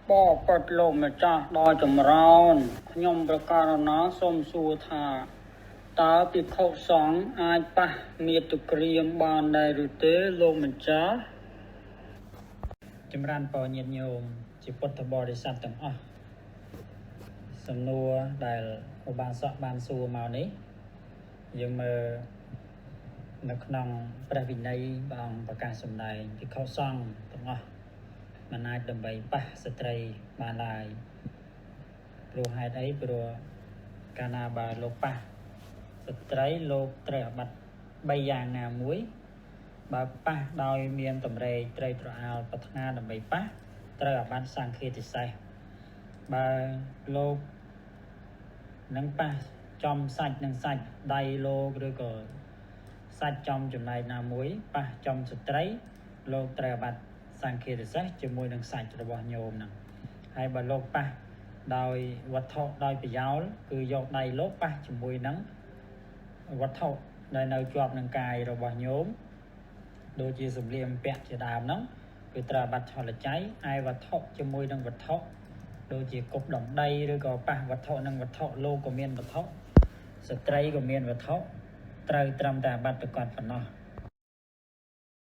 បបកលោកម្ចាស់ដល់ចម្រើន ខ្ញុំប្រកាសណាសូមសួរថា តើភិក្ខុសង្ឃអាចប៉ះមាតុក្រាមបានដែរឬទេលោកម្ចាស់ចម្រើនពរញាតិញោមជាពុទ្ធបរិស័ទទាំងអស់សំណួរដែលឧបាសកបានសួរមកនេះយើងមើលនៅក្នុងព្រះវិន័យព្រះអង្គប្រកាសសម្ដែងភិក្ខុសង្ឃទាំងអស់មិនអាចដើម្បីប៉ះស្ត្រីបានឡើយព្រោះហេតុអីព្រោះកាលណាបើលោកប៉ះស្ត្រីលោកត្រូវអាបត្តិ3យ៉ាងណាមួយបើប៉ះដោយមានតម្រេកត្រីត្រអាលប្រាថ្នាដើម្បីប៉ះត្រូវអាបត្តិសង្ឃាទិសេសបើលោកនឹងប៉ះចំសាច់នឹងសាច់ដៃលោកឬក៏សាច់ចំចំណែកណាមួយប៉ះចំស្ត្រីលោកត្រូវអាបត្តិសង្ឃាទិសេសជាមួយនឹងសាច់របស់ញោមហ្នឹងហើយបើលោកប៉ះដោយវត្ថុដោយប្រយោលគឺយកដៃលោកប៉ះជាមួយនឹងវត្ថុដែលនៅជាប់នឹងកាយរបស់ញោមដូចជាសម្លៀកបំពាក់ជាដើមហ្នឹងគឺត្រូវអាបត្តិឆលច័យហើយវត្ថុជាមួយនឹងវត្ថុដូចជាគប់ដំដីឬក៏ប៉ះវត្ថុនឹងវត្ថុលោកក៏មានវត្ថុស្ត្រីក៏មានវត្ថុត្រូវត្រឹមតែអាបត្តិប្រកបប៉ុណ្ណោះ